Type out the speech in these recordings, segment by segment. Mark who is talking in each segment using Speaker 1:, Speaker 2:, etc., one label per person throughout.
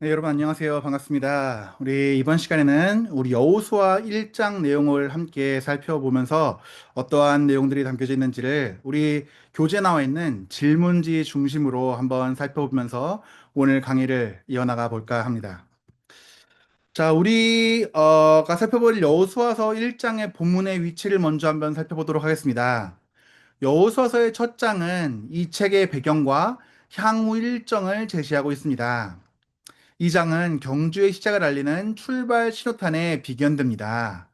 Speaker 1: 네, 여러분 안녕하세요. 반갑습니다. 우리 이번 시간에는 우리 여호수아 1장 내용을 함께 살펴보면서 어떠한 내용들이 담겨져 있는지를 우리 교재에 나와 있는 질문지 중심으로 한번 살펴보면서 오늘 강의를 이어나가 볼까 합니다. 자, 우리가 살펴볼 여호수아서 1장의 본문의 위치를 먼저 한번 살펴보도록 하겠습니다. 여호수아서의 첫 장은 이 책의 배경과 향후 일정을 제시하고 있습니다. 이 장은 경주의 시작을 알리는 출발 신호탄에 비견됩니다.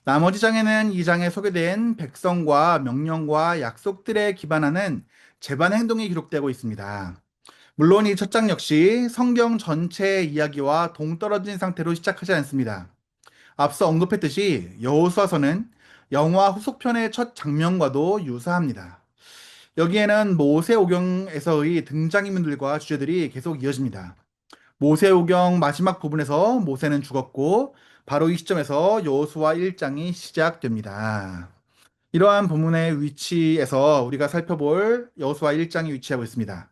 Speaker 1: 나머지 장에는 이 장에 소개된 백성과 명령과 약속들에 기반하는 재반 행동이 기록되고 있습니다. 물론 이 첫 장 역시 성경 전체의 이야기와 동떨어진 상태로 시작하지 않습니다. 앞서 언급했듯이 여호수아서는 영화 후속편의 첫 장면과도 유사합니다. 여기에는 모세오경에서의 등장인물들과 주제들이 계속 이어집니다. 모세오경 마지막 부분에서 모세는 죽었고 바로 이 시점에서 여호수아 1장이 시작됩니다. 이러한 본문의 위치에서 우리가 살펴볼 여호수아 1장이 위치하고 있습니다.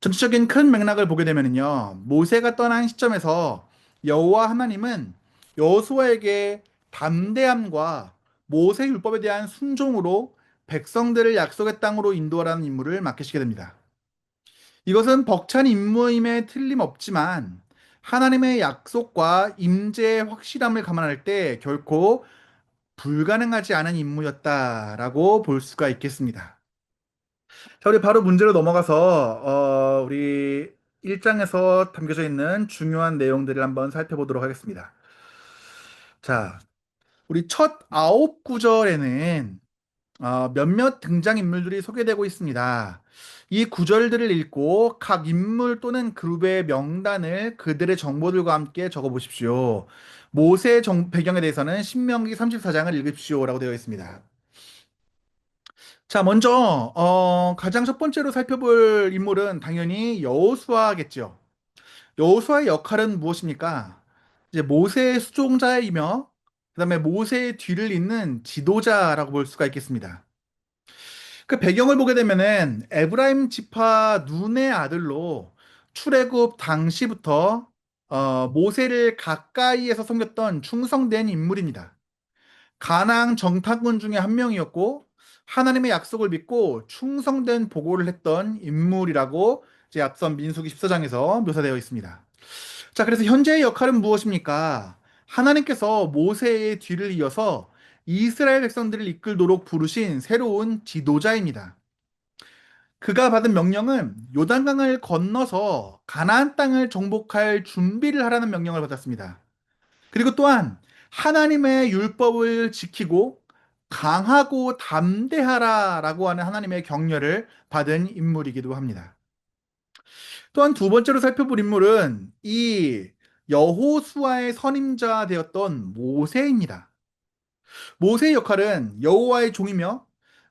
Speaker 1: 전체적인 큰 맥락을 보게 되면요, 모세가 떠난 시점에서 여호와 하나님은 여호수아에게 담대함과 모세 율법에 대한 순종으로 백성들을 약속의 땅으로 인도하라는 임무를 맡기시게 됩니다. 이것은 벅찬 임무임에 틀림없지만 하나님의 약속과 임재의 확실함을 감안할 때 결코 불가능하지 않은 임무였다라고 볼 수가 있겠습니다. 자, 우리 바로 문제로 넘어가서 우리 1장에서 담겨져 있는 중요한 내용들을 한번 살펴보도록 하겠습니다. 자, 우리 첫 9구절에는 몇몇 등장인물들이 소개되고 있습니다. 이 구절들을 읽고 각 인물 또는 그룹의 명단을 그들의 정보들과 함께 적어 보십시오. 모세의 배경에 대해서는 신명기 34장을 읽으십시오라고 되어 있습니다. 자, 먼저 가장 첫 번째로 살펴볼 인물은 당연히 여호수아겠죠. 여호수아의 역할은 무엇입니까? 이제 모세의 수종자이며 그다음에 모세의 뒤를 잇는 지도자라고 볼 수가 있겠습니다. 그 배경을 보게 되면은 에브라임 지파 눈의 아들로 출애굽 당시부터 모세를 가까이에서 섬겼던 충성된 인물입니다. 가나안 정탐꾼 중에 한 명이었고 하나님의 약속을 믿고 충성된 보고를 했던 인물이라고 이제 앞선 민수기 14장에서 묘사되어 있습니다. 자, 그래서 현재의 역할은 무엇입니까? 하나님께서 모세의 뒤를 이어서 이스라엘 백성들을 이끌도록 부르신 새로운 지도자입니다. 그가 받은 명령은 요단강을 건너서 가나안 땅을 정복할 준비를 하라는 명령을 받았습니다. 그리고 또한 하나님의 율법을 지키고 강하고 담대하라라고 하는 하나님의 격려를 받은 인물이기도 합니다. 또한 두 번째로 살펴볼 인물은 이 여호수아의 선임자 되었던 모세입니다. 모세의 역할은 여호와의 종이며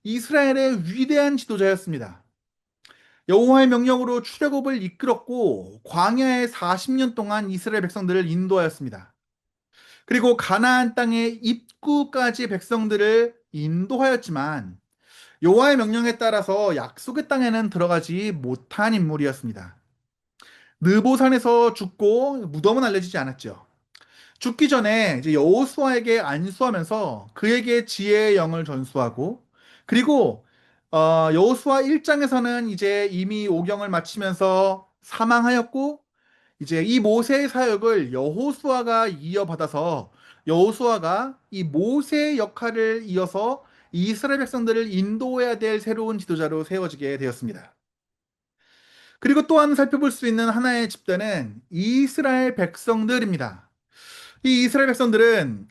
Speaker 1: 이스라엘의 위대한 지도자였습니다. 여호와의 명령으로 출애굽을 이끌었고 광야에 40년 동안 이스라엘 백성들을 인도하였습니다. 그리고 가나안 땅의 입구까지 백성들을 인도하였지만 여호와의 명령에 따라서 약속의 땅에는 들어가지 못한 인물이었습니다. 느보산에서 죽고 무덤은 알려지지 않았죠. 죽기 전에 이제 여호수아에게 안수하면서 그에게 지혜의 영을 전수하고 그리고 여호수아 1장에서는 이제 이미 오경을 마치면서 사망하였고 이제 이 모세의 사역을 여호수아가 이어받아서 여호수아가 이 모세의 역할을 이어서 이스라엘 백성들을 인도해야 될 새로운 지도자로 세워지게 되었습니다. 그리고 또한 살펴볼 수 있는 하나의 집단은 이스라엘 백성들입니다. 이 이스라엘 백성들은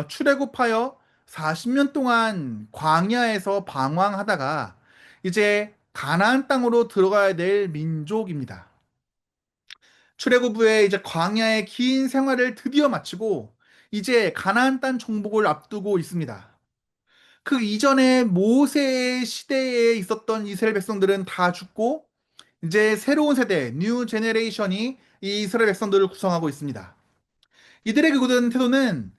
Speaker 1: 출애굽하여 40년 동안 광야에서 방황하다가 이제 가나안 땅으로 들어가야 될 민족입니다. 출애굽 후에 이제 광야의 긴 생활을 드디어 마치고 이제 가나안 땅 정복을 앞두고 있습니다. 그 이전에 모세 시대에 있었던 이스라엘 백성들은 다 죽고 이제 새로운 세대, 뉴 제네레이션이 이 이스라엘 백성들을 구성하고 있습니다. 이들의 그 굳은 태도는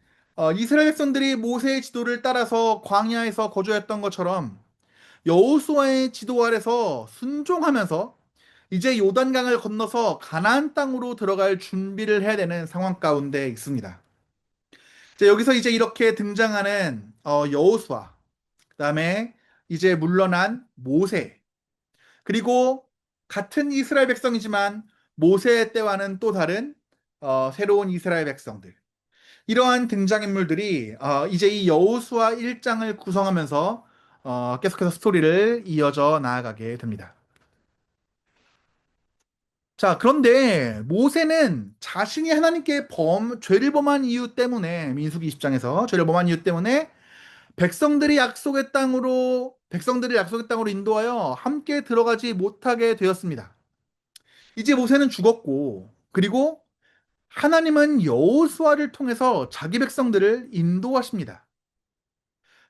Speaker 1: 이스라엘 백성들이 모세의 지도를 따라서 광야에서 거주했던 것처럼 여호수아의 지도 아래서 순종하면서 이제 요단강을 건너서 가나안 땅으로 들어갈 준비를 해야 되는 상황 가운데 있습니다. 자, 여기서 이제 이렇게 등장하는 여호수아, 그다음에 이제 물러난 모세, 그리고 같은 이스라엘 백성이지만 모세 때와는 또 다른 새로운 이스라엘 백성들. 이러한 등장인물들이 이제 이 여호수아 1장을 구성하면서 계속해서 스토리를 이어져 나아가게 됩니다. 자, 그런데 모세는 자신이 하나님께 죄를 범한 이유 때문에, 민수기 20장에서 죄를 범한 이유 때문에 백성들을 약속의 땅으로 인도하여 함께 들어가지 못하게 되었습니다. 이제 모세는 죽었고, 그리고 하나님은 여호수아를 통해서 자기 백성들을 인도하십니다.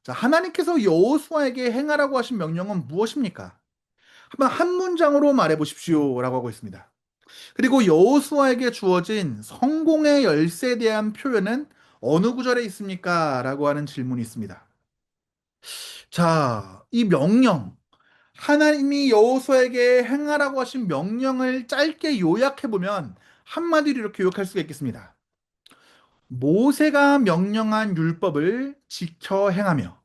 Speaker 1: 자, 하나님께서 여호수아에게 행하라고 하신 명령은 무엇입니까? 한번 한 문장으로 말해 보십시오라고 하고 있습니다. 그리고 여호수아에게 주어진 성공의 열쇠에 대한 표현은 어느 구절에 있습니까? 라고 하는 질문이 있습니다. 자, 이 명령, 하나님이 여호수아에게 행하라고 하신 명령을 짧게 요약해 보면 한마디로 이렇게 요약할 수가 있겠습니다. 모세가 명령한 율법을 지켜 행하며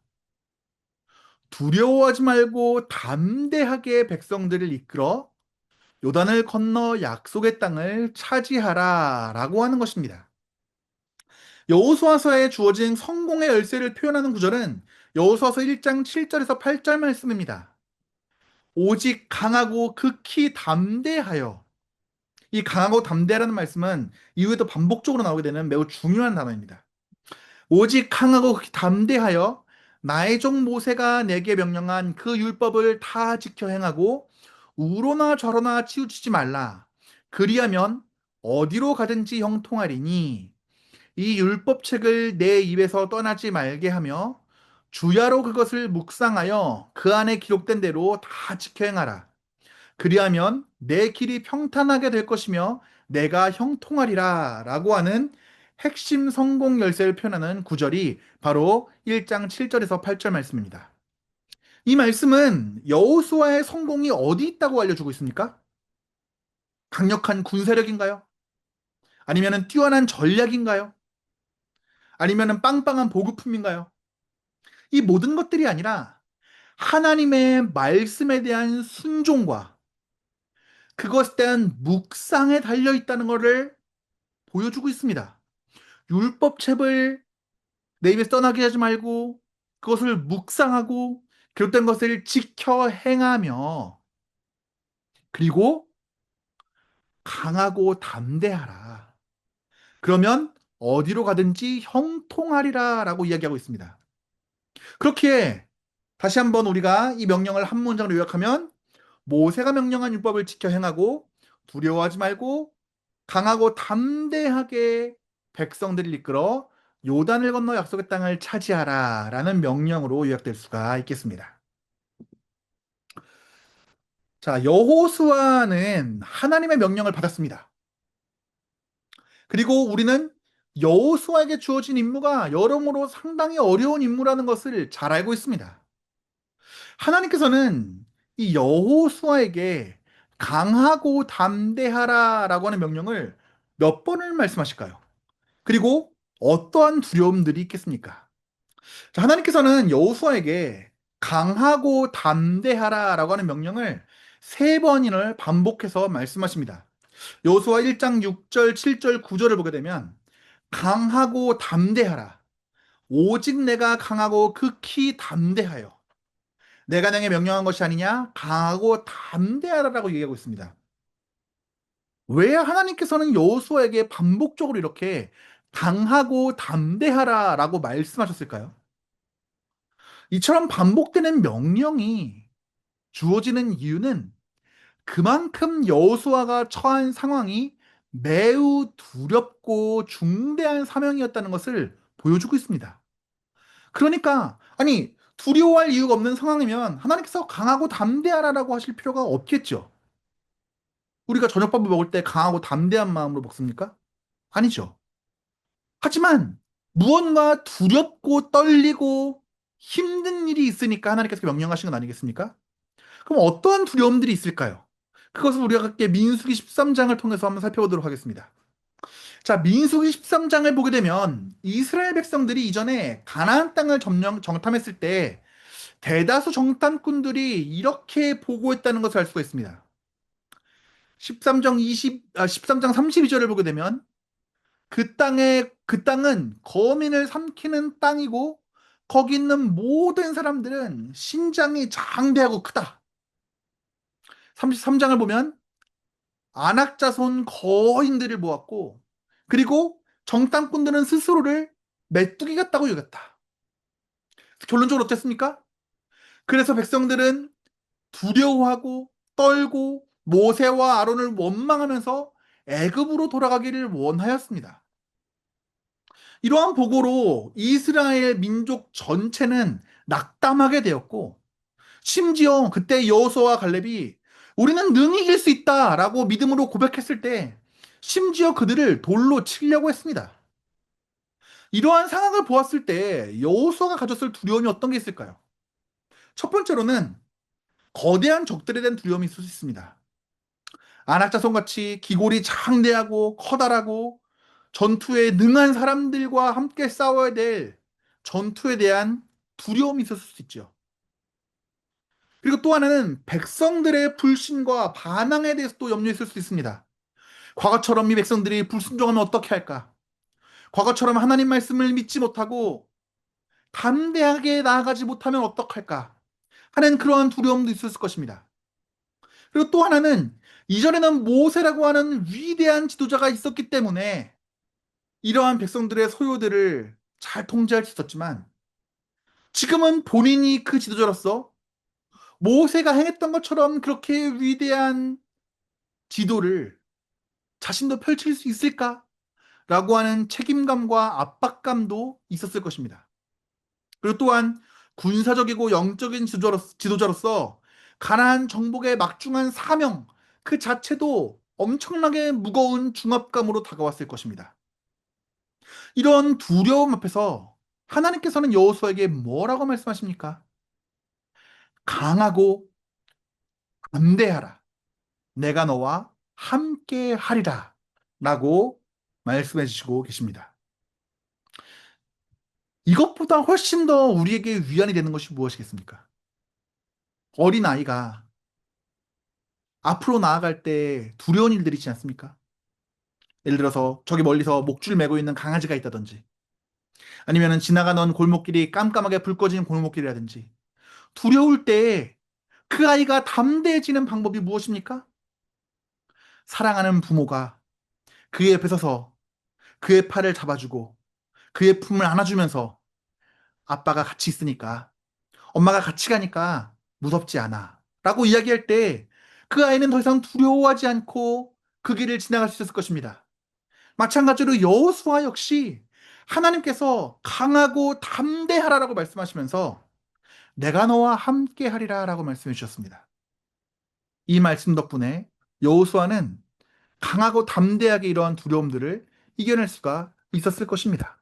Speaker 1: 두려워하지 말고 담대하게 백성들을 이끌어 요단을 건너 약속의 땅을 차지하라 라고 하는 것입니다. 여호수아서에 주어진 성공의 열쇠를 표현하는 구절은 여호수아서 1장 7절에서 8절 말씀입니다. 오직 강하고 극히 담대하여, 이 강하고 담대하라는 말씀은 이후에도 반복적으로 나오게 되는 매우 중요한 단어입니다. 오직 강하고 극히 담대하여 나의 종 모세가 내게 명령한 그 율법을 다 지켜 행하고 우로나 저로나 치우치지 말라. 그리하면 어디로 가든지 형통하리니 이 율법책을 내 입에서 떠나지 말게 하며 주야로 그것을 묵상하여 그 안에 기록된 대로 다 지켜 행하라. 그리하면 내 길이 평탄하게 될 것이며 내가 형통하리라 라고 하는 핵심 성공 열쇠를 표현하는 구절이 바로 1장 7절에서 8절 말씀입니다. 이 말씀은 여호수아의 성공이 어디 있다고 알려주고 있습니까? 강력한 군사력인가요? 아니면 뛰어난 전략인가요? 아니면 빵빵한 보급품인가요? 이 모든 것들이 아니라 하나님의 말씀에 대한 순종과 그것에 대한 묵상에 달려 있다는 것을 보여주고 있습니다. 율법책을 내 입에서 떠나게 하지 말고 그것을 묵상하고 기록된 것을 지켜 행하며 그리고 강하고 담대하라. 그러면 어디로 가든지 형통하리라 라고 이야기하고 있습니다. 그렇게 다시 한번 우리가 이 명령을 한 문장으로 요약하면 모세가 명령한 율법을 지켜 행하고 두려워하지 말고 강하고 담대하게 백성들을 이끌어 요단을 건너 약속의 땅을 차지하라 라는 명령으로 요약될 수가 있겠습니다. 자, 여호수아는 하나님의 명령을 받았습니다. 그리고 우리는 여호수아에게 주어진 임무가 여러모로 상당히 어려운 임무라는 것을 잘 알고 있습니다. 하나님께서는 이 여호수아에게 강하고 담대하라라고 하는 명령을 몇 번을 말씀하실까요? 그리고 어떠한 두려움들이 있겠습니까? 자, 하나님께서는 여호수아에게 강하고 담대하라라고 하는 명령을 세 번을 반복해서 말씀하십니다. 여호수아 1장 6절, 7절, 9절을 보게 되면 강하고 담대하라. 오직 내가 강하고 극히 담대하여 내가 내게 명령한 것이 아니냐? 강하고 담대하라라고 얘기하고 있습니다. 왜 하나님께서는 여호수아에게 반복적으로 이렇게 강하고 담대하라라고 말씀하셨을까요? 이처럼 반복되는 명령이 주어지는 이유는 그만큼 여호수아가 처한 상황이 매우 두렵고 중대한 사명이었다는 것을 보여주고 있습니다. 그러니까 아니 두려워할 이유가 없는 상황이면 하나님께서 강하고 담대하라라고 하실 필요가 없겠죠. 우리가 저녁밥을 먹을 때 강하고 담대한 마음으로 먹습니까? 아니죠. 하지만 무언가 두렵고 떨리고 힘든 일이 있으니까 하나님께서 명령하신 건 아니겠습니까? 그럼 어떠한 두려움들이 있을까요? 그것을 우리가 함께 민수기 13장을 통해서 한번 살펴보도록 하겠습니다. 자, 민수기 13장을 보게 되면 이스라엘 백성들이 이전에 가나안 땅을 정탐했을 때 대다수 정탐꾼들이 이렇게 보고했다는 것을 알 수가 있습니다. 13장 32절을 보게 되면 그 땅은 거민을 삼키는 땅이고 거기 있는 모든 사람들은 신장이 장대하고 크다. 33장을 보면 안악자손 거인들을 모았고 그리고 정탐꾼들은 스스로를 메뚜기 같다고 여겼다. 결론적으로 어땠습니까? 그래서 백성들은 두려워하고 떨고 모세와 아론을 원망하면서 애굽으로 돌아가기를 원하였습니다. 이러한 보고로 이스라엘 민족 전체는 낙담하게 되었고 심지어 그때 여호수아와 갈렙이 우리는 능히 이길 수 있다라고 믿음으로 고백했을 때 심지어 그들을 돌로 치려고 했습니다. 이러한 상황을 보았을 때 여호수아가 가졌을 두려움이 어떤 게 있을까요? 첫 번째로는 거대한 적들에 대한 두려움이 있을 수 있습니다. 안악자손같이 기골이 장대하고 커다라고 전투에 능한 사람들과 함께 싸워야 될 전투에 대한 두려움이 있었을 수 있죠. 그리고 또 하나는 백성들의 불신과 반항에 대해서 또 염려했을 수 있습니다. 과거처럼 이 백성들이 불순종하면 어떻게 할까? 과거처럼 하나님 말씀을 믿지 못하고 담대하게 나아가지 못하면 어떡할까? 하는 그러한 두려움도 있었을 것입니다. 그리고 또 하나는 이전에는 모세라고 하는 위대한 지도자가 있었기 때문에 이러한 백성들의 소요들을 잘 통제할 수 있었지만 지금은 본인이 그 지도자로서 모세가 행했던 것처럼 그렇게 위대한 지도를 자신도 펼칠 수 있을까? 라고 하는 책임감과 압박감도 있었을 것입니다. 그리고 또한 군사적이고 영적인 지도자로서 가나안 정복의 막중한 사명 그 자체도 엄청나게 무거운 중압감으로 다가왔을 것입니다. 이런 두려움 앞에서 하나님께서는 여호수아에게 뭐라고 말씀하십니까? 강하고 담대하라. 내가 너와 함께 하리라. 라고 말씀해 주시고 계십니다. 이것보다 훨씬 더 우리에게 위안이 되는 것이 무엇이겠습니까? 어린아이가 앞으로 나아갈 때 두려운 일들이 있지 않습니까? 예를 들어서 저기 멀리서 목줄 메고 있는 강아지가 있다든지 아니면 지나가는 골목길이 깜깜하게 불 꺼진 골목길이라든지 두려울 때 그 아이가 담대해지는 방법이 무엇입니까? 사랑하는 부모가 그의 옆에 서서 그의 팔을 잡아주고 그의 품을 안아주면서 아빠가 같이 있으니까 엄마가 같이 가니까 무섭지 않아 라고 이야기할 때 그 아이는 더 이상 두려워하지 않고 그 길을 지나갈 수 있었을 것입니다. 마찬가지로 여호수아 역시 하나님께서 강하고 담대하라라고 말씀하시면서 내가 너와 함께 하리라 라고 말씀해 주셨습니다. 이 말씀 덕분에 여호수아는 강하고 담대하게 이러한 두려움들을 이겨낼 수가 있었을 것입니다.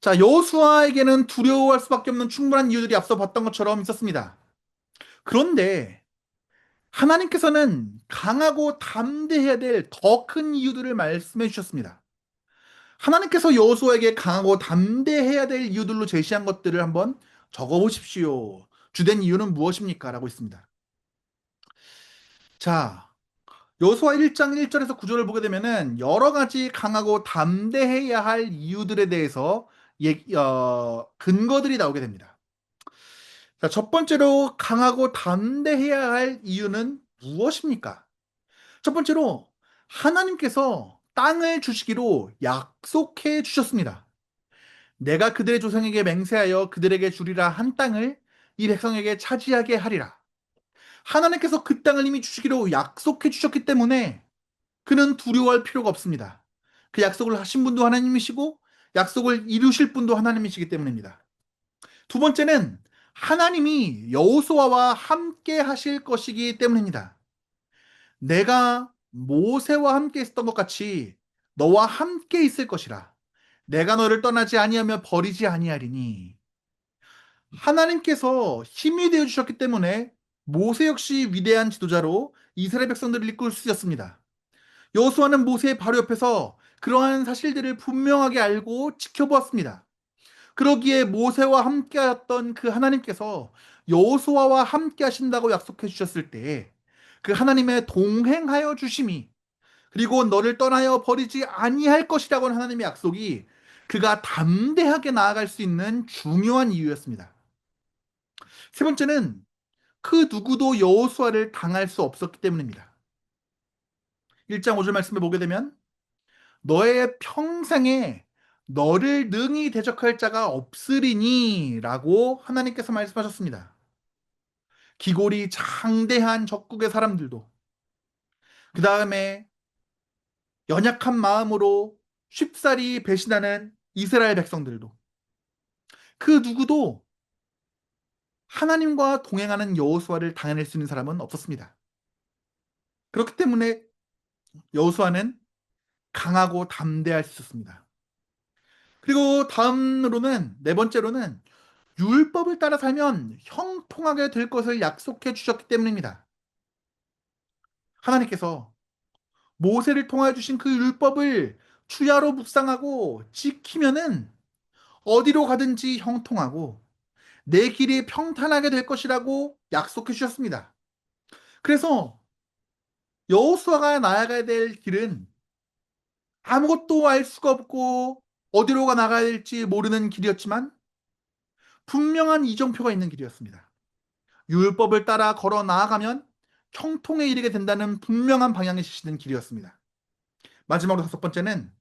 Speaker 1: 자, 여호수아에게는 두려워할 수밖에 없는 충분한 이유들이 앞서 봤던 것처럼 있었습니다. 그런데 하나님께서는 강하고 담대해야 될 더 큰 이유들을 말씀해 주셨습니다. 하나님께서 여호수아에게 강하고 담대해야 될 이유들로 제시한 것들을 한번 적어 보십시오. 주된 이유는 무엇입니까? 라고 있습니다. 자, 여호수아 1장 1절에서 9절을 보게 되면은 여러 가지 강하고 담대해야 할 이유들에 대해서 근거들이 나오게 됩니다. 자, 첫 번째로 강하고 담대해야 할 이유는 무엇입니까? 첫 번째로 하나님께서 땅을 주시기로 약속해 주셨습니다. 내가 그들의 조상에게 맹세하여 그들에게 주리라 한 땅을 이 백성에게 차지하게 하리라. 하나님께서 그 땅을 이미 주시기로 약속해 주셨기 때문에 그는 두려워할 필요가 없습니다. 그 약속을 하신 분도 하나님이시고 약속을 이루실 분도 하나님이시기 때문입니다. 두 번째는 하나님이 여호수아와 함께 하실 것이기 때문입니다. 내가 모세와 함께 있었던 것 같이 너와 함께 있을 것이라. 내가 너를 떠나지 아니하며 버리지 아니하리니. 하나님께서 힘이 되어 주셨기 때문에 모세 역시 위대한 지도자로 이스라엘 백성들을 이끌 수 있었습니다. 여호수아는 모세의 바로 옆에서 그러한 사실들을 분명하게 알고 지켜보았습니다. 그러기에 모세와 함께하였던 그 하나님께서 여호수아와 함께 하신다고 약속해 주셨을 때 그 하나님의 동행하여 주심이, 그리고 너를 떠나여 버리지 아니할 것이라고 하는 하나님의 약속이 그가 담대하게 나아갈 수 있는 중요한 이유였습니다. 세 번째는 그 누구도 여호수아를 당할 수 없었기 때문입니다. 1장 5절 말씀을 보게 되면 너의 평생에 너를 능히 대적할 자가 없으리니 라고 하나님께서 말씀하셨습니다. 기골이 장대한 적국의 사람들도, 그 다음에 연약한 마음으로 쉽사리 배신하는 이스라엘 백성들도, 그 누구도 하나님과 동행하는 여호수아를 당해낼 수 있는 사람은 없었습니다. 그렇기 때문에 여호수아는 강하고 담대할 수 있었습니다. 그리고 다음으로는, 네 번째로는 율법을 따라 살면 형통하게 될 것을 약속해 주셨기 때문입니다. 하나님께서 모세를 통하여 주신 그 율법을 주야로 묵상하고 지키면은 어디로 가든지 형통하고 내 길이 평탄하게 될 것이라고 약속해 주셨습니다. 그래서 여호수아가 나아가야 될 길은 아무것도 알 수가 없고 어디로 나가야 될지 모르는 길이었지만 분명한 이정표가 있는 길이었습니다. 율법을 따라 걸어 나아가면 형통에 이르게 된다는 분명한 방향이 제시된 길이었습니다. 마지막으로 다섯 번째는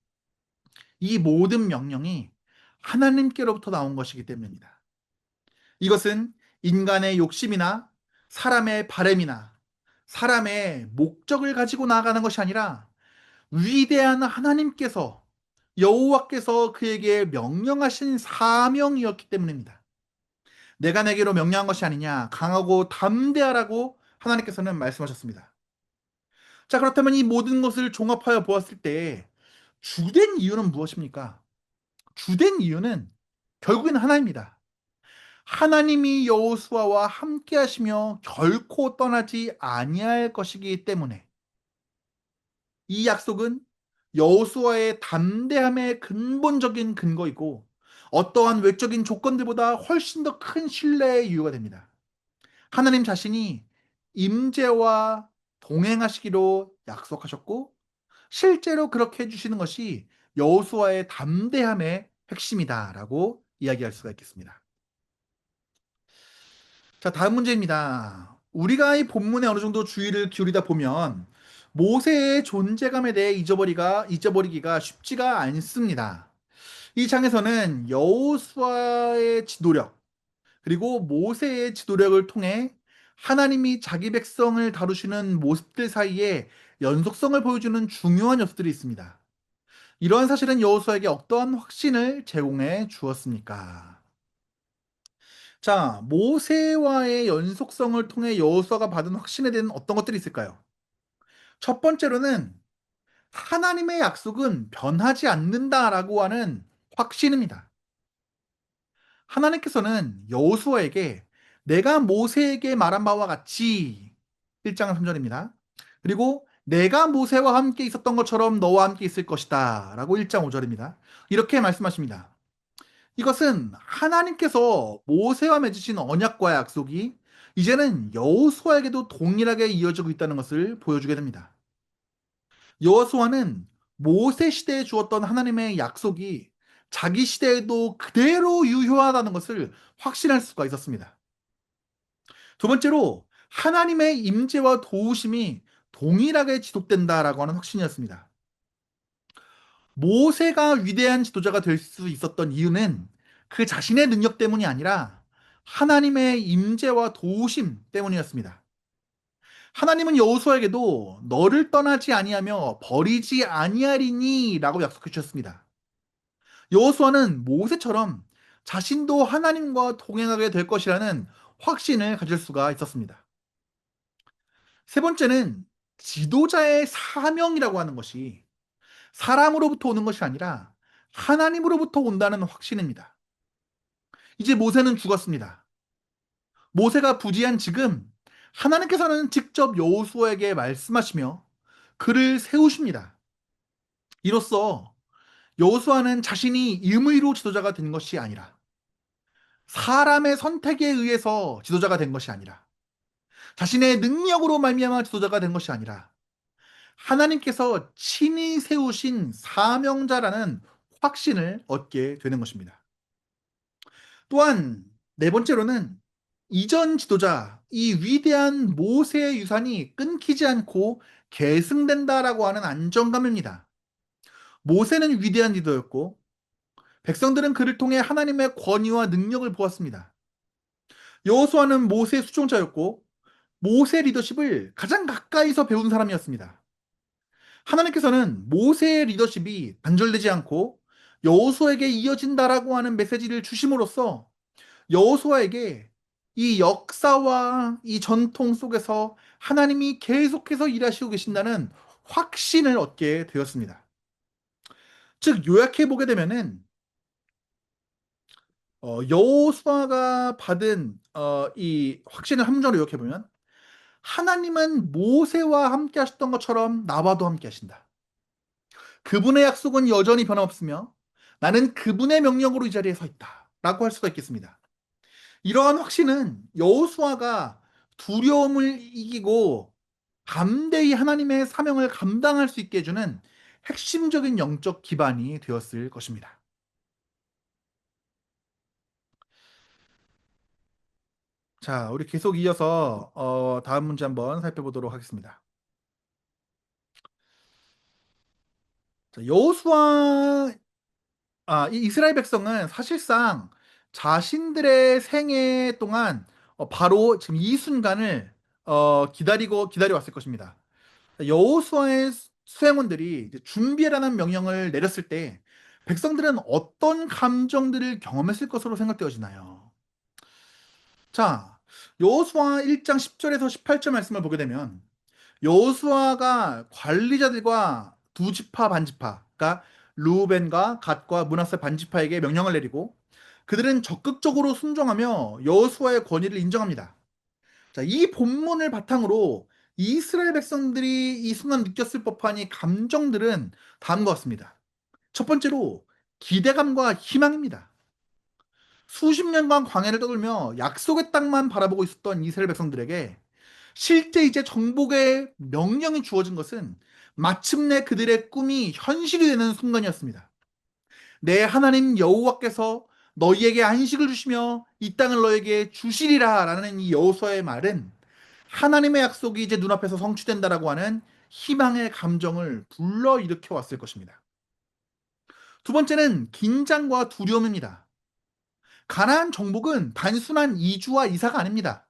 Speaker 1: 이 모든 명령이 하나님께로부터 나온 것이기 때문입니다. 이것은 인간의 욕심이나 사람의 바램이나 사람의 목적을 가지고 나아가는 것이 아니라 위대한 하나님께서, 여호와께서 그에게 명령하신 사명이었기 때문입니다. 내가 내게로 명령한 것이 아니냐, 강하고 담대하라고 하나님께서는 말씀하셨습니다. 자, 그렇다면 이 모든 것을 종합하여 보았을 때 주된 이유는 무엇입니까? 주된 이유는 결국엔 하나입니다. 하나님이 여호수아와 함께 하시며 결코 떠나지 아니할 것이기 때문에 이 약속은 여호수아의 담대함의 근본적인 근거이고 어떠한 외적인 조건들보다 훨씬 더 큰 신뢰의 이유가 됩니다. 하나님 자신이 임재와 동행하시기로 약속하셨고 실제로 그렇게 해주시는 것이 여호수아의 담대함의 핵심이다라고 이야기할 수가 있겠습니다. 자, 다음 문제입니다. 우리가 이 본문에 어느 정도 주의를 기울이다 보면 모세의 존재감에 대해 잊어버리기가 쉽지가 않습니다. 이 장에서는 여호수아의 지도력, 그리고 모세의 지도력을 통해 하나님이 자기 백성을 다루시는 모습들 사이에 연속성을 보여주는 중요한 요소들이 있습니다. 이러한 사실은 여호수아에게 어떠한 확신을 제공해 주었습니까? 자, 모세와의 연속성을 통해 여호수아가 받은 확신에 대한 어떤 것들이 있을까요? 첫 번째로는 하나님의 약속은 변하지 않는다라고 하는 확신입니다. 하나님께서는 여호수아에게 내가 모세에게 말한 바와 같이, 1장 3절입니다. 그리고 내가 모세와 함께 있었던 것처럼 너와 함께 있을 것이다 라고 1장 5절입니다. 이렇게 말씀하십니다. 이것은 하나님께서 모세와 맺으신 언약과의 약속이 이제는 여호수아에게도 동일하게 이어지고 있다는 것을 보여주게 됩니다. 여호수아는 모세 시대에 주었던 하나님의 약속이 자기 시대에도 그대로 유효하다는 것을 확신할 수가 있었습니다. 두 번째로 하나님의 임재와 도우심이 동일하게 지속된다라고 하는 확신이었습니다. 모세가 위대한 지도자가 될 수 있었던 이유는 그 자신의 능력 때문이 아니라 하나님의 임재와 도우심 때문이었습니다. 하나님은 여호수아에게도 너를 떠나지 아니하며 버리지 아니하리니라고 약속해 주셨습니다. 여호수아는 모세처럼 자신도 하나님과 동행하게 될 것이라는 확신을 가질 수가 있었습니다. 세 번째는 지도자의 사명이라고 하는 것이 사람으로부터 오는 것이 아니라 하나님으로부터 온다는 확신입니다. 이제 모세는 죽었습니다. 모세가 부지한 지금 하나님께서는 직접 여호수아에게 말씀하시며 그를 세우십니다. 이로써 여호수아는 자신이 임의로 지도자가 된 것이 아니라 사람의 선택에 의해서 지도자가 된 것이 아니라 자신의 능력으로 말미암아 지도자가 된 것이 아니라 하나님께서 친히 세우신 사명자라는 확신을 얻게 되는 것입니다. 또한 네 번째로는 이전 지도자, 이 위대한 모세의 유산이 끊기지 않고 계승된다라고 하는 안정감입니다. 모세는 위대한 리더였고 백성들은 그를 통해 하나님의 권위와 능력을 보았습니다. 여호수아는 모세의 수종자였고 모세 리더십을 가장 가까이서 배운 사람이었습니다. 하나님께서는 모세의 리더십이 단절되지 않고 여호수아에게 이어진다라고 하는 메시지를 주심으로써 여호수아에게 이 역사와 이 전통 속에서 하나님이 계속해서 일하시고 계신다는 확신을 얻게 되었습니다. 즉 요약해 보게 되면은 여호수아가 받은 이 확신을 함정으로 요약해 보면 하나님은 모세와 함께 하셨던 것처럼 나와도 함께 하신다. 그분의 약속은 여전히 변함없으며 나는 그분의 명령으로 이 자리에 서 있다. 라고 할 수가 있겠습니다. 이러한 확신은 여호수아가 두려움을 이기고 담대히 하나님의 사명을 감당할 수 있게 해주는 핵심적인 영적 기반이 되었을 것입니다. 자, 우리 계속 이어서 다음 문제 한번 살펴보도록 하겠습니다. 자, 여호수아 이 이스라엘 백성은 사실상 자신들의 생애 동안 바로 지금 이 순간을 기다려 왔을 것입니다. 여호수아의 수행원들이 이제 준비해라는 명령을 내렸을 때 백성들은 어떤 감정들을 경험했을 것으로 생각되어지나요? 자, 여호수아 1장 10절에서 18절 말씀을 보게 되면 여호수아가 관리자들과 두 지파 반지파, 그러니까 루벤과 갓과 므낫세 반지파에게 명령을 내리고 그들은 적극적으로 순종하며 여호수아의 권위를 인정합니다. 자, 이 본문을 바탕으로 이스라엘 백성들이 이 순간 느꼈을 법한 이 감정들은 다음과 같습니다. 첫 번째로 기대감과 희망입니다. 수십 년간 광야를 떠돌며 약속의 땅만 바라보고 있었던 이스라엘 백성들에게 실제 이제 정복의 명령이 주어진 것은 마침내 그들의 꿈이 현실이 되는 순간이었습니다. 내 하나님 여호와께서 너희에게 안식을 주시며 이 땅을 너에게 주시리라 라는 이 여호수아의 말은 하나님의 약속이 이제 눈앞에서 성취된다라고 하는 희망의 감정을 불러일으켜 왔을 것입니다. 두 번째는 긴장과 두려움입니다. 가나안 정복은 단순한 이주와 이사가 아닙니다.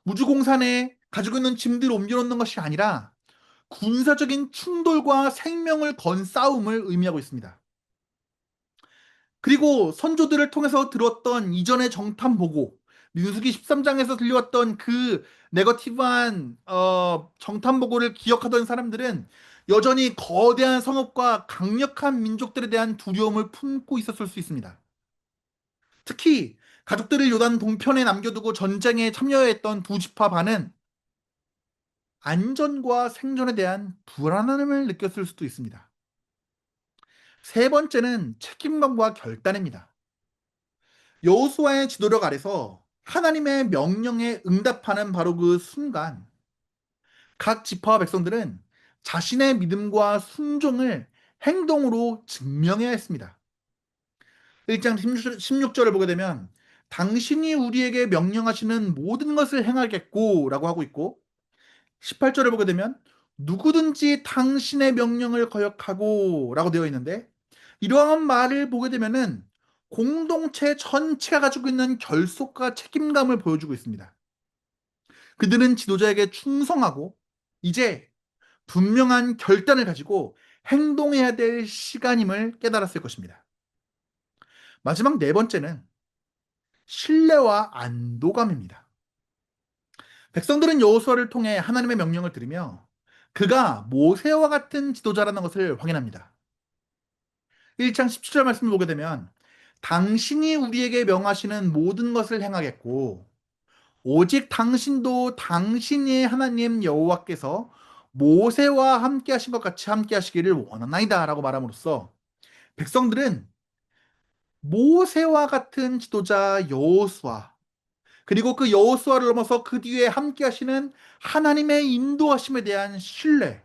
Speaker 1: 우주공산에 가지고 있는 짐들을 옮겨놓는 것이 아니라 군사적인 충돌과 생명을 건 싸움을 의미하고 있습니다. 그리고 선조들을 통해서 들었던 이전의 정탐 보고 민수기 13장에서 들려왔던 그 네거티브한 정탐 보고를 기억하던 사람들은 여전히 거대한 성읍과 강력한 민족들에 대한 두려움을 품고 있었을 수 있습니다. 특히 가족들을 요단 동편에 남겨두고 전쟁에 참여했던 두 지파 반은 안전과 생존에 대한 불안함을 느꼈을 수도 있습니다. 세 번째는 책임감과 결단입니다. 여호수아의 지도력 아래서 하나님의 명령에 응답하는 바로 그 순간 각 지파와 백성들은 자신의 믿음과 순종을 행동으로 증명해야 했습니다. 1장 16절을 보게 되면 당신이 우리에게 명령하시는 모든 것을 행하겠고 라고 하고 있고 18절을 보게 되면 누구든지 당신의 명령을 거역하고 라고 되어 있는데 이러한 말을 보게 되면은 공동체 전체가 가지고 있는 결속과 책임감을 보여주고 있습니다. 그들은 지도자에게 충성하고 이제 분명한 결단을 가지고 행동해야 될 시간임을 깨달았을 것입니다. 마지막 네 번째는 신뢰와 안도감입니다. 백성들은 여호수아를 통해 하나님의 명령을 들으며 그가 모세와 같은 지도자라는 것을 확인합니다. 1장 17절 말씀을 보게 되면 당신이 우리에게 명하시는 모든 것을 행하겠고 오직 당신도 당신의 하나님 여호와께서 모세와 함께 하신 것 같이 함께 하시기를 원하나이다 라고 말함으로써 백성들은 모세와 같은 지도자 여호수아, 그리고 그 여호수아를 넘어서 그 뒤에 함께 하시는 하나님의 인도하심에 대한 신뢰,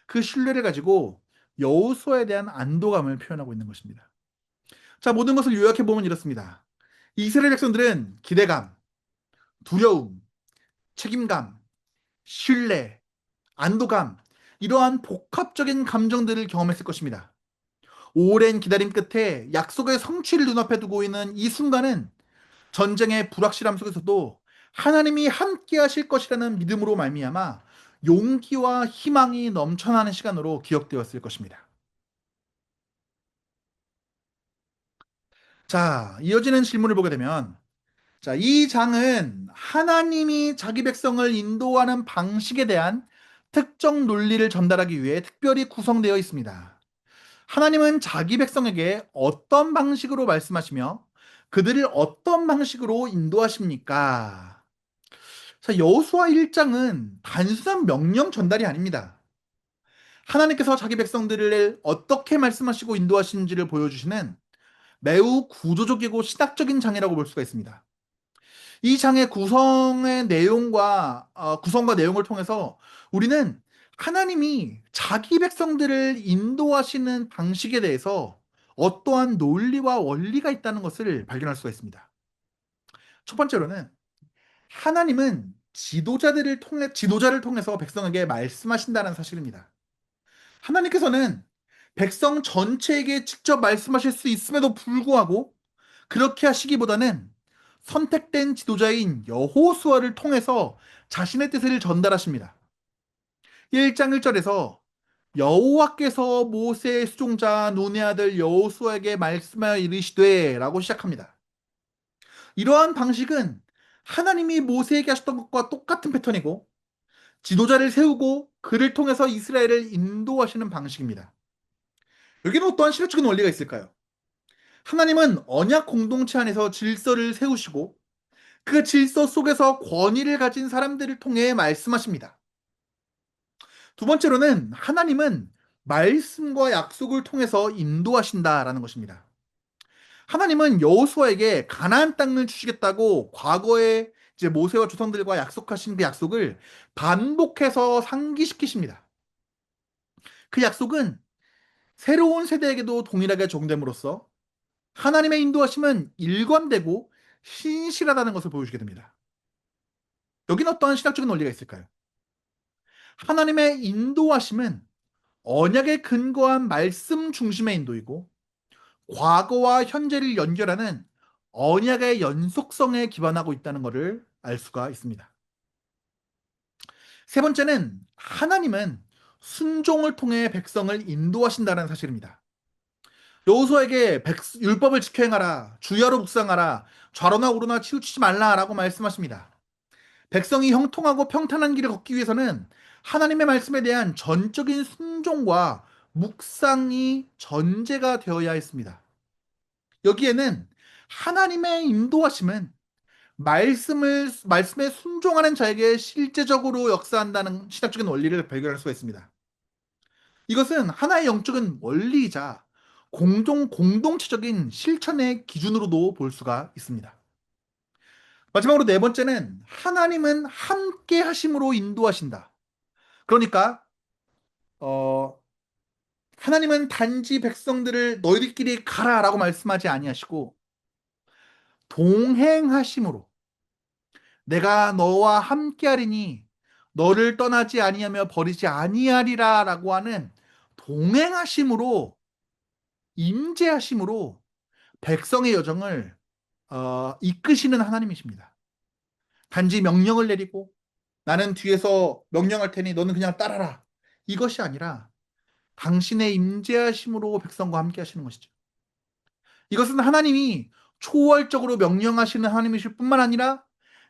Speaker 1: 그 신뢰를 가지고 여호수아에 대한 안도감을 표현하고 있는 것입니다. 자, 모든 것을 요약해 보면 이렇습니다. 이스라엘 백성들은 기대감, 두려움, 책임감, 신뢰, 안도감, 이러한 복합적인 감정들을 경험했을 것입니다. 오랜 기다림 끝에 약속의 성취를 눈앞에 두고 있는 이 순간은 전쟁의 불확실함 속에서도 하나님이 함께 하실 것이라는 믿음으로 말미암아 용기와 희망이 넘쳐나는 시간으로 기억되었을 것입니다. 자, 이어지는 질문을 보게 되면, 자, 이 장은 하나님이 자기 백성을 인도하는 방식에 대한 특정 논리를 전달하기 위해 특별히 구성되어 있습니다. 하나님은 자기 백성에게 어떤 방식으로 말씀하시며 그들을 어떤 방식으로 인도하십니까? 자, 여호수아 1장은 단순한 명령 전달이 아닙니다. 하나님께서 자기 백성들을 어떻게 말씀하시고 인도하시는지를 보여주시는 매우 구조적이고 신학적인 장이라고 볼 수가 있습니다. 이 장의 구성과 내용을 통해서 우리는 하나님이 자기 백성들을 인도하시는 방식에 대해서 어떠한 논리와 원리가 있다는 것을 발견할 수가 있습니다. 첫 번째로는 하나님은 지도자를 통해서 백성에게 말씀하신다는 사실입니다. 하나님께서는 백성 전체에게 직접 말씀하실 수 있음에도 불구하고 그렇게 하시기보다는 선택된 지도자인 여호수아를 통해서 자신의 뜻을 전달하십니다. 1장 1절에서 여호와께서 모세의 수종자 눈의 아들 여호수아에게 말씀하여 이르시되 라고 시작합니다. 이러한 방식은 하나님이 모세에게 하셨던 것과 똑같은 패턴이고 지도자를 세우고 그를 통해서 이스라엘을 인도하시는 방식입니다. 여기는 어떠한 실효적인 원리가 있을까요? 하나님은 언약 공동체 안에서 질서를 세우시고 그 질서 속에서 권위를 가진 사람들을 통해 말씀하십니다. 두 번째로는 하나님은 말씀과 약속을 통해서 인도하신다라는 것입니다. 하나님은 여호수아에게 가나안 땅을 주시겠다고 과거에 이제 모세와 조상들과 약속하신 그 약속을 반복해서 상기시키십니다. 그 약속은 새로운 세대에게도 동일하게 적용됨으로써 하나님의 인도하심은 일관되고 신실하다는 것을 보여주게 됩니다. 여기는 어떠한 신학적인 원리가 있을까요? 하나님의 인도하심은 언약에 근거한 말씀 중심의 인도이고 과거와 현재를 연결하는 언약의 연속성에 기반하고 있다는 것을 알 수가 있습니다. 세 번째는 하나님은 순종을 통해 백성을 인도하신다는 사실입니다. 여호수아에게 율법을 지켜 행하라, 주야로 묵상하라, 좌로나 우로나 치우치지 말라라고 말씀하십니다. 백성이 형통하고 평탄한 길을 걷기 위해서는 하나님의 말씀에 대한 전적인 순종과 묵상이 전제가 되어야 했습니다. 여기에는 하나님의 인도하심은 말씀에 순종하는 자에게 실제적으로 역사한다는 신학적인 원리를 발견할 수가 있습니다. 이것은 하나의 영적인 원리이자 공동체적인 실천의 기준으로도 볼 수가 있습니다. 마지막으로 네 번째는 하나님은 함께 하심으로 인도하신다. 그러니까 어, 하나님은 단지 백성들을 너희들끼리 가라라고 말씀하지 아니하시고 동행하심으로 내가 너와 함께하리니 너를 떠나지 아니하며 버리지 아니하리라라고 하는 동행하심으로 임재하심으로 백성의 여정을 이끄시는 하나님이십니다. 단지 명령을 내리고 나는 뒤에서 명령할 테니 너는 그냥 따라라. 이것이 아니라 당신의 임재하심으로 백성과 함께 하시는 것이죠. 이것은 하나님이 초월적으로 명령하시는 하나님이실 뿐만 아니라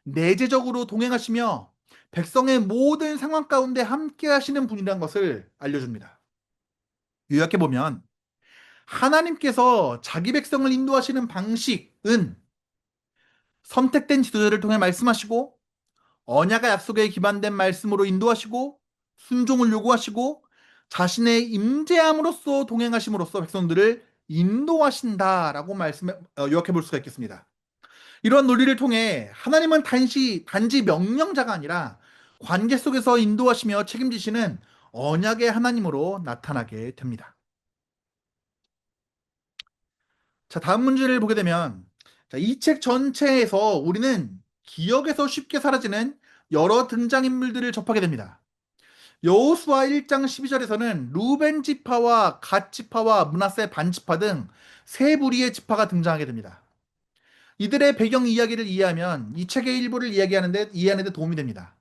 Speaker 1: 내재적으로 동행하시며 백성의 모든 상황 가운데 함께 하시는 분이라는 것을 알려줍니다. 요약해 보면 하나님께서 자기 백성을 인도하시는 방식은 선택된 지도자를 통해 말씀하시고 언약의 약속에 기반된 말씀으로 인도하시고 순종을 요구하시고 자신의 임재함으로써 동행하심으로써 백성들을 인도하신다라고 요약해 볼 수가 있겠습니다. 이러한 논리를 통해 하나님은 단지 명령자가 아니라 관계 속에서 인도하시며 책임지시는 언약의 하나님으로 나타나게 됩니다. 자, 다음 문제를 보게 되면 이 책 전체에서 우리는 기억에서 쉽게 사라지는 여러 등장인물들을 접하게 됩니다. 여호수아 1장 12절에서는 루벤 지파와 갓 지파와 므낫세 반 지파 등 세 부리의 지파가 등장하게 됩니다. 이들의 배경 이야기를 이해하면 이 책의 일부를 이해하는 데 도움이 됩니다.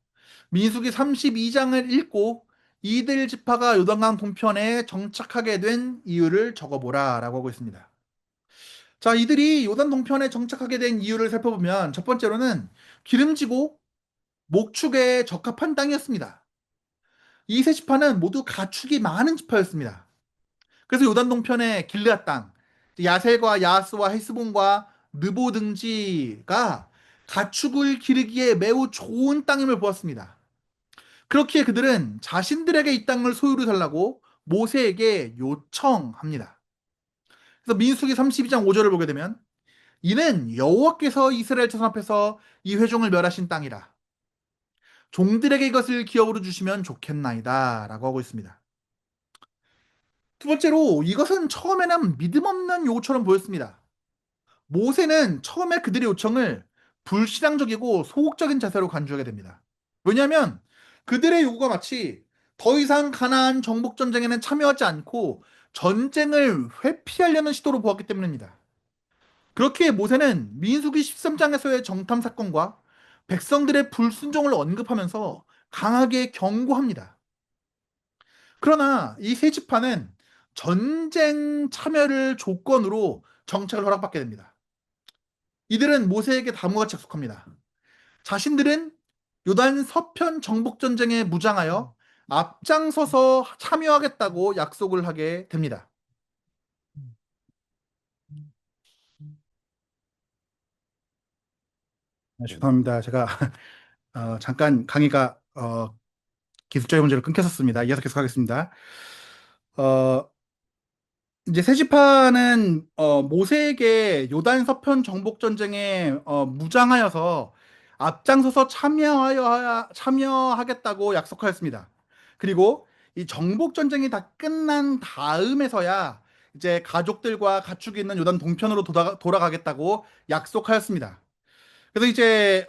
Speaker 1: 민수기 32장을 읽고 이들 지파가 요단강 동편에 정착하게 된 이유를 적어보라라고 하고 있습니다. 자, 이들이 요단 동편에 정착하게 된 이유를 살펴보면 첫 번째로는 기름지고 목축에 적합한 땅이었습니다. 이 세 지파는 모두 가축이 많은 지파였습니다. 그래서 요단 동편의 길르앗 땅, 야셀과 야하스와 헤스본과 느보 등지가 가축을 기르기에 매우 좋은 땅임을 보았습니다. 그렇기에 그들은 자신들에게 이 땅을 소유로 달라고 모세에게 요청합니다. 그래서 민수기 32장 5절을 보게 되면 이는 여호와께서 이스라엘 자손 앞에서 이 회중을 멸하신 땅이라. 종들에게 이것을 기업으로 주시면 좋겠나이다 라고 하고 있습니다. 두 번째로 이것은 처음에는 믿음 없는 요구처럼 보였습니다. 모세는 처음에 그들의 요청을 불신앙적이고 소극적인 자세로 간주하게 됩니다. 왜냐하면 그들의 요구가 마치 더 이상 가나안 정복 전쟁에는 참여하지 않고 전쟁을 회피하려는 시도로 보았기 때문입니다. 그렇게 모세는 민수기 13장에서의 정탐 사건과 백성들의 불순종을 언급하면서 강하게 경고합니다. 그러나 이 세 지파는 전쟁 참여를 조건으로 정착을 허락받게 됩니다. 이들은 모세에게 다음과 같이 약속합니다. 자신들은 요단 서편 정복 전쟁에 무장하여 앞장서서 참여하겠다고 약속을 하게 됩니다. 죄송합니다. 제가 잠깐 강의가 기술적인 문제로 끊겼었습니다. 이어서 계속하겠습니다. 어, 이제 세지파는 모세에게 요단 서편 정복 전쟁에 무장하여서 앞장서서 참여하겠다고 약속하였습니다. 그리고 이 정복 전쟁이 다 끝난 다음에서야 이제 가족들과 가축이 있는 요단 동편으로 돌아가겠다고 약속하였습니다. 그래서 이제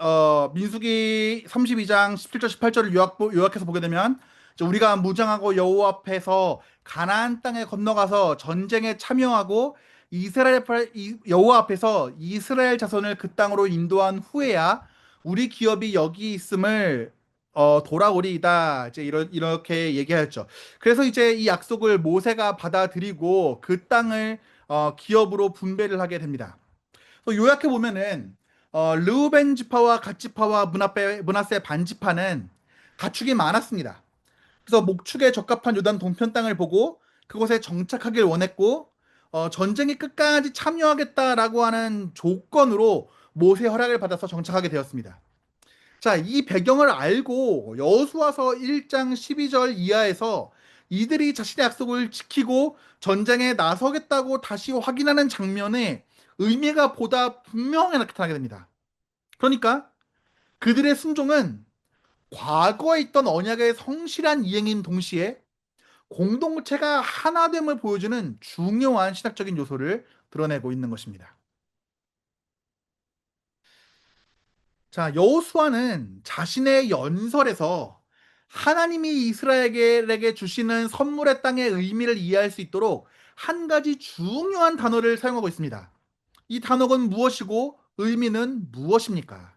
Speaker 1: 민수기 32장 17절 18절을 요약해서 보게 되면 이제 우리가 무장하고 여호와 앞에서 가나안 땅에 건너가서 전쟁에 참여하고 여호와 앞에서 이스라엘 자손을 그 땅으로 인도한 후에야 우리 기업이 여기 있음을 돌아오리이다. 이제 이렇게 얘기하였죠. 그래서 이제 이 약속을 모세가 받아들이고 그 땅을 기업으로 분배를 하게 됩니다. 요약해 보면은 르우벤 지파와 갓 지파와 므낫세 반 지파는 가축이 많았습니다. 그래서 목축에 적합한 요단 동편 땅을 보고 그곳에 정착하길 원했고 전쟁에 끝까지 참여하겠다라고 하는 조건으로 모세 허락을 받아서 정착하게 되었습니다. 자, 이 배경을 알고 여호수아서 1장 12절 이하에서 이들이 자신의 약속을 지키고 전쟁에 나서겠다고 다시 확인하는 장면에 의미가 보다 분명하게 나타나게 됩니다. 그러니까 그들의 순종은 과거에 있던 언약의 성실한 이행인 동시에 공동체가 하나됨을 보여주는 중요한 신학적인 요소를 드러내고 있는 것입니다. 자, 여호수아는 자신의 연설에서 하나님이 이스라엘에게 주시는 선물의 땅의 의미를 이해할 수 있도록 한 가지 중요한 단어를 사용하고 있습니다. 이 단어는 무엇이고 의미는 무엇입니까?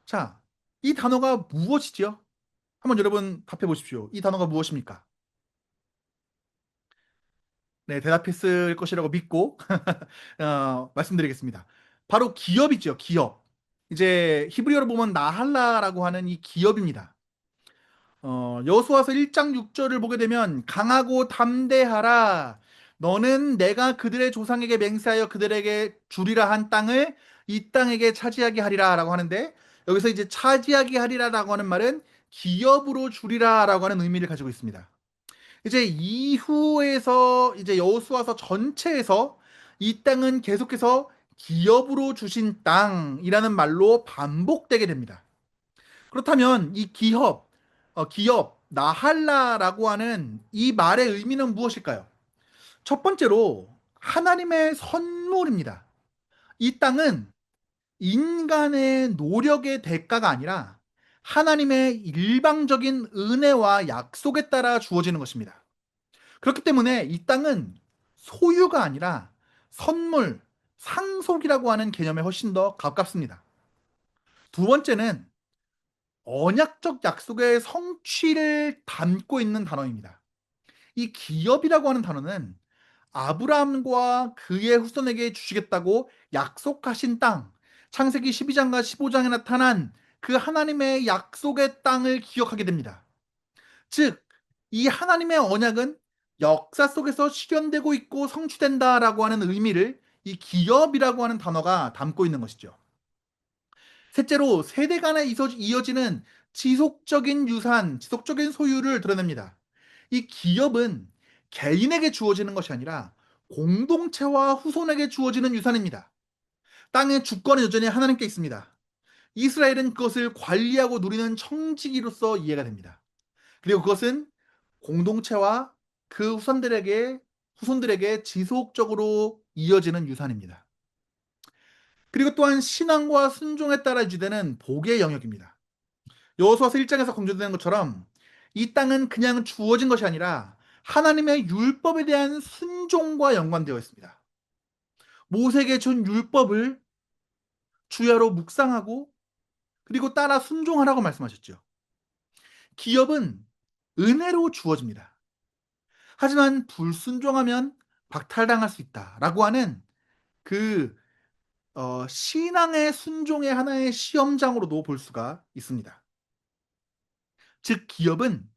Speaker 1: 자, 이 단어가 무엇이지요? 한번 여러분 답해 보십시오. 이 단어가 무엇입니까? 네, 대답했을 것이라고 믿고 말씀드리겠습니다. 바로 기업이죠, 기업. 이제 히브리어로 보면 나할라라고 하는 이 기업입니다. 여호수아서 1장 6절을 보게 되면 강하고 담대하라. 너는 내가 그들의 조상에게 맹세하여 그들에게 주리라 한 땅을 이 땅에게 차지하게 하리라라고 하는데, 여기서 이제 차지하게 하리라라고 하는 말은 기업으로 주리라라고 하는 의미를 가지고 있습니다. 이제 이후에서 이제 여호수아서 전체에서 이 땅은 계속해서 기업으로 주신 땅이라는 말로 반복되게 됩니다. 그렇다면 이 기업, 나할라라고 하는 이 말의 의미는 무엇일까요? 첫 번째로 하나님의 선물입니다. 이 땅은 인간의 노력의 대가가 아니라 하나님의 일방적인 은혜와 약속에 따라 주어지는 것입니다. 그렇기 때문에 이 땅은 소유가 아니라 선물, 상속이라고 하는 개념에 훨씬 더 가깝습니다. 두 번째는 언약적 약속의 성취를 담고 있는 단어입니다. 이 기업이라고 하는 단어는 아브라함과 그의 후손에게 주시겠다고 약속하신 땅, 창세기 12장과 15장에 나타난 그 하나님의 약속의 땅을 기억하게 됩니다. 즉, 이 하나님의 언약은 역사 속에서 실현되고 있고 성취된다라고 하는 의미를 이 기업이라고 하는 단어가 담고 있는 것이죠. 셋째로 세대 간에 이어지는 지속적인 유산, 지속적인 소유를 드러냅니다. 이 기업은 개인에게 주어지는 것이 아니라 공동체와 후손에게 주어지는 유산입니다. 땅의 주권은 여전히 하나님께 있습니다. 이스라엘은 그것을 관리하고 누리는 청지기로서 이해가 됩니다. 그리고 그것은 공동체와 그 후손들에게 지속적으로 이어지는 유산입니다. 그리고 또한 신앙과 순종에 따라 유지되는 복의 영역입니다. 여호수아서 1장에서 강조되는 것처럼 이 땅은 그냥 주어진 것이 아니라 하나님의 율법에 대한 순종과 연관되어 있습니다. 모세에게 준 율법을 주야로 묵상하고 그리고 따라 순종하라고 말씀하셨죠. 기업은 은혜로 주어집니다. 하지만 불순종하면 박탈당할 수 있다라고 하는 그 신앙의 순종의 하나의 시험장으로도 볼 수가 있습니다. 즉 기업은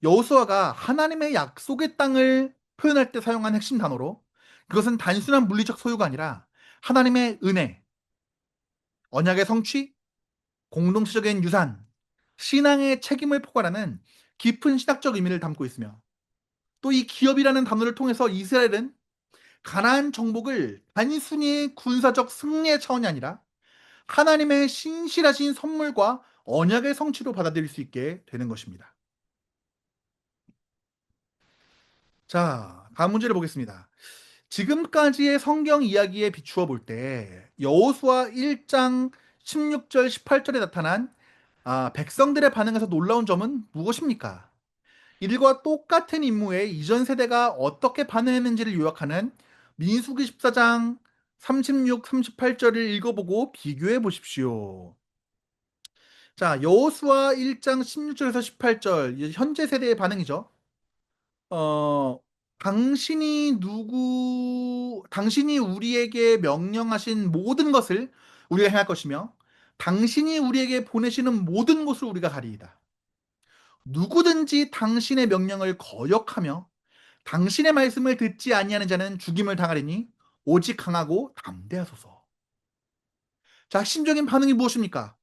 Speaker 1: 여호수아가 하나님의 약속의 땅을 표현할 때 사용한 핵심 단어로, 그것은 단순한 물리적 소유가 아니라 하나님의 은혜, 언약의 성취, 공동체적인 유산, 신앙의 책임을 포괄하는 깊은 신학적 의미를 담고 있으며, 또 이 기업이라는 단어를 통해서 이스라엘은 가나안 정복을 단순히 군사적 승리의 차원이 아니라 하나님의 신실하신 선물과 언약의 성취로 받아들일 수 있게 되는 것입니다. 자, 다음 문제를 보겠습니다. 지금까지의 성경 이야기에 비추어 볼 때 여호수아 1장 16절 18절에 나타난 백성들의 반응에서 놀라운 점은 무엇입니까? 이들과 똑같은 임무에 이전 세대가 어떻게 반응했는지를 요약하는 민수기 14장 36, 38절을 읽어보고 비교해 보십시오. 자, 여호수아 1장 16절에서 18절, 현재 세대의 반응이죠. 어, 당신이 우리에게 명령하신 모든 것을 우리가 행할 것이며, 당신이 우리에게 보내시는 모든 곳을 우리가 가리이다. 누구든지 당신의 명령을 거역하며 당신의 말씀을 듣지 아니하는 자는 죽임을 당하리니 오직 강하고 담대하소서. 자, 핵심적인 반응이 무엇입니까?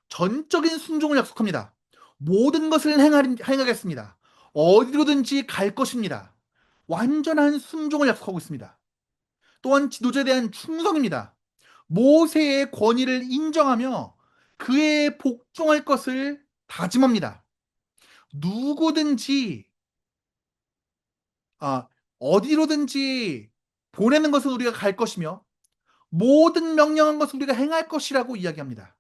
Speaker 1: 전적인 순종을 약속합니다. 모든 것을 행하겠습니다. 어디로든지 갈 것입니다. 완전한 순종을 약속하고 있습니다. 또한 지도자에 대한 충성입니다. 모세의 권위를 인정하며 그에 복종할 것을 다짐합니다. 누구든지 아, 어디로든지 보내는 것은 우리가 갈 것이며 모든 명령한 것을 우리가 행할 것이라고 이야기합니다.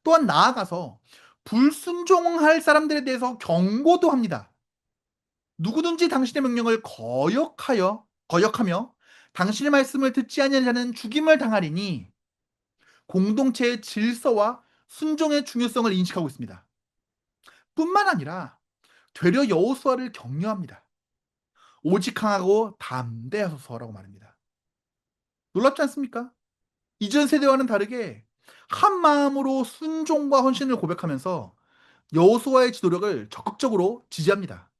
Speaker 1: 또한 나아가서 불순종할 사람들에 대해서 경고도 합니다. 누구든지 당신의 명령을 거역하며 당신의 말씀을 듣지 아니하는 자는 죽임을 당하리니 공동체의 질서와 순종의 중요성을 인식하고 있습니다. 뿐만 아니라 되려 여호수아를 격려합니다. 오직 강하고 담대하소서라고 말합니다. 놀랍지 않습니까? 이전 세대와는 다르게 한 마음으로 순종과 헌신을 고백하면서 여호수아의 지도력을 적극적으로 지지합니다.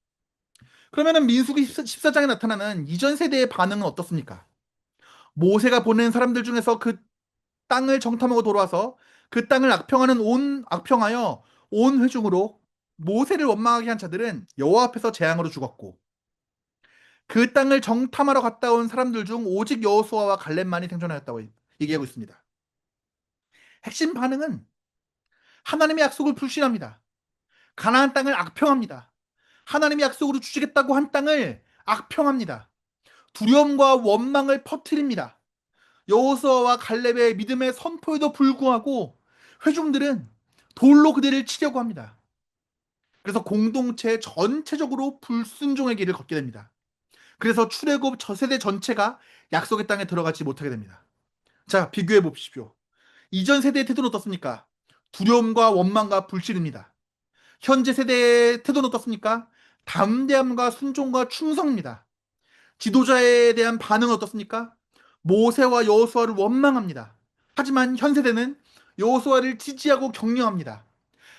Speaker 1: 그러면은 민수기 14장에 나타나는 이전 세대의 반응은 어떻습니까? 모세가 보낸 사람들 중에서 땅을 정탐하고 돌아와서 그 땅을 악평하여 온 회중으로 모세를 원망하게 한 자들은 여호와 앞에서 재앙으로 죽었고, 그 땅을 정탐하러 갔다 온 사람들 중 오직 여호수아와 갈렙만이 생존하였다고 얘기하고 있습니다. 핵심 반응은 하나님의 약속을 불신합니다. 가나안 땅을 악평합니다. 하나님의 약속으로 주시겠다고 한 땅을 악평합니다. 두려움과 원망을 퍼뜨립니다. 여호수아와 갈렙의 믿음의 선포에도 불구하고 회중들은 돌로 그들을 치려고 합니다. 그래서 공동체 전체적으로 불순종의 길을 걷게 됩니다. 그래서 출애굽 저 세대 전체가 약속의 땅에 들어가지 못하게 됩니다. 자, 비교해 보십시오. 이전 세대의 태도는 어떻습니까? 두려움과 원망과 불신입니다. 현재 세대의 태도는 어떻습니까? 담대함과 순종과 충성입니다. 지도자에 대한 반응은 어떻습니까? 모세와 여호수아를 원망합니다. 하지만 현 세대는 여호수아를 지지하고 격려합니다.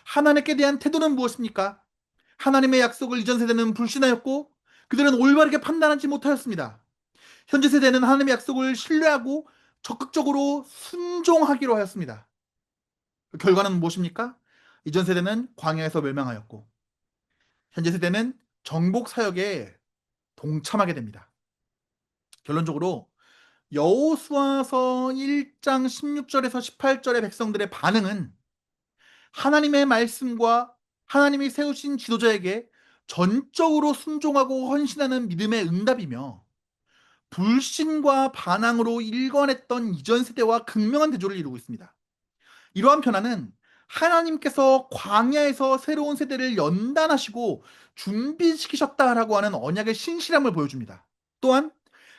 Speaker 1: 하나님께 대한 태도는 무엇입니까? 하나님의 약속을 이전 세대는 불신하였고 그들은 올바르게 판단하지 못하였습니다. 현재 세대는 하나님의 약속을 신뢰하고 적극적으로 순종하기로 하였습니다. 그 결과는 무엇입니까? 이전 세대는 광야에서 멸망하였고 현재 세대는 정복 사역에 동참하게 됩니다. 결론적으로 여호수아서 1장 16절에서 18절의 백성들의 반응은 하나님의 말씀과 하나님이 세우신 지도자에게 전적으로 순종하고 헌신하는 믿음의 응답이며, 불신과 반항으로 일관했던 이전 세대와 극명한 대조를 이루고 있습니다. 이러한 변화는 하나님께서 광야에서 새로운 세대를 연단하시고 준비시키셨다라고 하는 언약의 신실함을 보여줍니다. 또한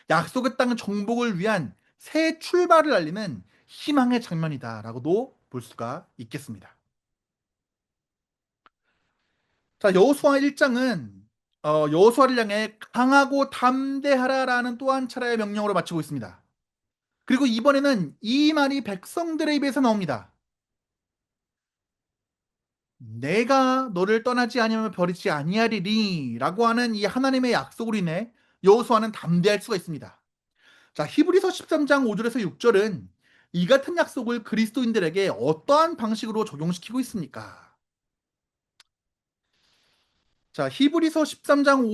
Speaker 1: 약속의 땅 정복을 위한 새 출발을 알리는 희망의 장면이다라고도 볼 수가 있겠습니다. 자, 여호수아 1장은 여호수아를 향해 강하고 담대하라라는 또 한 차례의 명령으로 마치고 있습니다. 그리고 이번에는 이 말이 백성들의 입에서 나옵니다. 내가 너를 떠나지 아니하며 버리지 아니하리리라고 하는 이 하나님의 약속으로 인해 여호수아는 담대할 수가 있습니다. 자, 히브리서 13장 5절에서 6절은 이 같은 약속을 그리스도인들에게 어떠한 방식으로 적용시키고 있습니까? 자, 히브리서 13장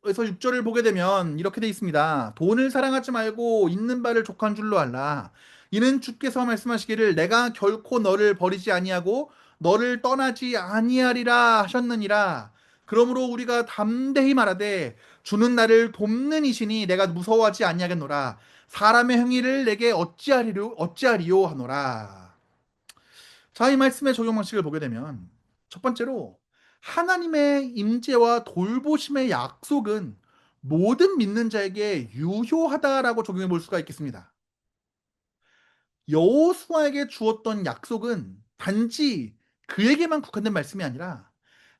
Speaker 1: 5절에서 6절을 보게 되면 이렇게 돼 있습니다. 돈을 사랑하지 말고 있는 바를 족한 줄로 알라. 이는 주께서 말씀하시기를 내가 결코 너를 버리지 아니하고 너를 떠나지 아니하리라 하셨느니라. 그러므로 우리가 담대히 말하되 주는 나를 돕는 이시니 내가 무서워하지 아니하겠노라. 사람의 행위를 내게 어찌하리요 하노라. 자, 이 말씀의 적용 방식을 보게 되면 첫 번째로 하나님의 임재와 돌보심의 약속은 모든 믿는 자에게 유효하다라고 적용해 볼 수가 있겠습니다. 여호수아에게 주었던 약속은 단지 그에게만 국한된 말씀이 아니라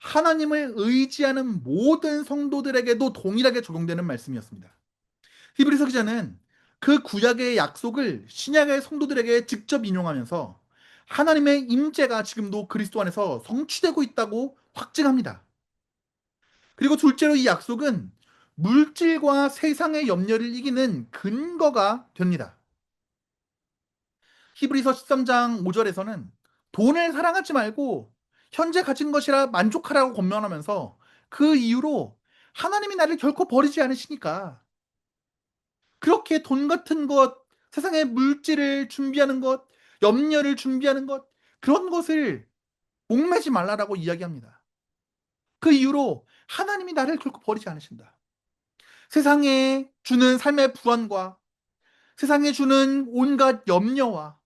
Speaker 1: 하나님을 의지하는 모든 성도들에게도 동일하게 적용되는 말씀이었습니다. 히브리서 기자는 그 구약의 약속을 신약의 성도들에게 직접 인용하면서 하나님의 임재가 지금도 그리스도 안에서 성취되고 있다고 확증합니다. 그리고 둘째로 이 약속은 물질과 세상의 염려를 이기는 근거가 됩니다. 히브리서 13장 5절에서는 돈을 사랑하지 말고 현재 가진 것이라 만족하라고 권면하면서 그 이유로 하나님이 나를 결코 버리지 않으시니까 그렇게 돈 같은 것, 세상의 물질을 준비하는 것, 염려를 준비하는 것, 그런 것을 목매지 말라라고 이야기합니다. 그 이유로 하나님이 나를 결코 버리지 않으신다. 세상에 주는 삶의 불안과 세상에 주는 온갖 염려와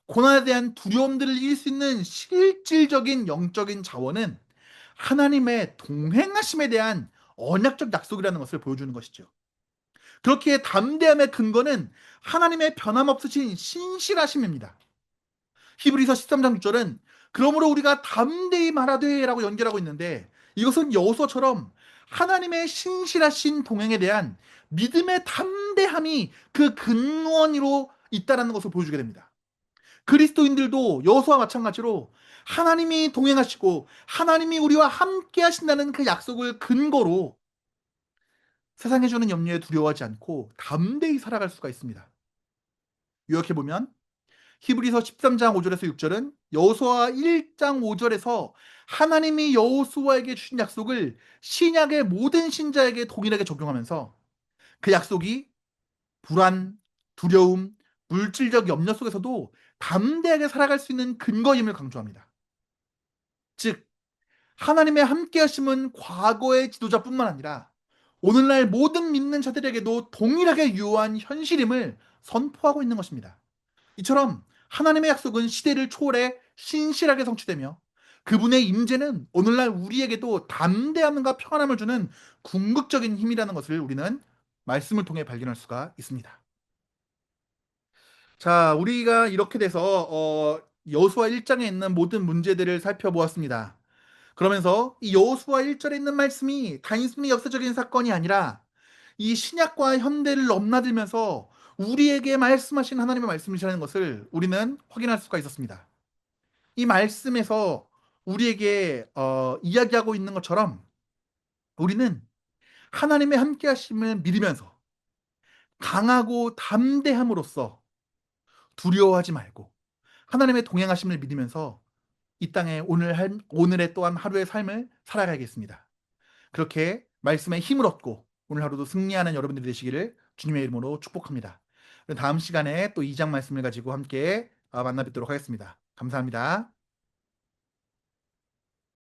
Speaker 1: 고난에 대한 두려움들을 이길 수 있는 실질적인 영적인 자원은 하나님의 동행하심에 대한 언약적 약속이라는 것을 보여주는 것이죠. 그렇기에 담대함의 근거는 하나님의 변함없으신 신실하심입니다. 히브리서 13장 6절은 그러므로 우리가 담대히 말하되 라고 연결하고 있는데 이것은 여호수아처럼 하나님의 신실하신 동행에 대한 믿음의 담대함이 그 근원으로 있다는 것을 보여주게 됩니다. 그리스도인들도 여호수아와 마찬가지로 하나님이 동행하시고 하나님이 우리와 함께 하신다는 그 약속을 근거로 세상에 주는 염려에 두려워하지 않고 담대히 살아갈 수가 있습니다. 요약해보면 히브리서 13장 5절에서 6절은 여호수아 1장 5절에서 하나님이 여호수아에게 주신 약속을 신약의 모든 신자에게 동일하게 적용하면서 그 약속이 불안, 두려움, 물질적 염려 속에서도 담대하게 살아갈 수 있는 근거임을 강조합니다. 즉 하나님의 함께하심은 과거의 지도자뿐만 아니라 오늘날 모든 믿는 자들에게도 동일하게 유효한 현실임을 선포하고 있는 것입니다. 이처럼 하나님의 약속은 시대를 초월해 신실하게 성취되며 그분의 임재는 오늘날 우리에게도 담대함과 평안함을 주는 궁극적인 힘이라는 것을 우리는 말씀을 통해 발견할 수가 있습니다. 자, 우리가 이렇게 돼서 여호수아 1장에 있는 모든 문제들을 살펴보았습니다. 그러면서 이 여호수아 1절에 있는 말씀이 단순히 역사적인 사건이 아니라 이 신약과 현대를 넘나들면서 우리에게 말씀하신 하나님의 말씀이시라는 것을 우리는 확인할 수가 있었습니다. 이 말씀에서 우리에게 이야기하고 있는 것처럼 우리는 하나님의 함께하심을 믿으면서 강하고 담대함으로써 두려워하지 말고 하나님의 동행하심을 믿으면서 이 땅에 오늘의 또한 하루의 삶을 살아가야겠습니다. 그렇게 말씀에 힘을 얻고 오늘 하루도 승리하는 여러분들이 되시기를 주님의 이름으로 축복합니다. 다음 시간에 또 2장 말씀을 가지고 함께 만나 뵙도록 하겠습니다. 감사합니다.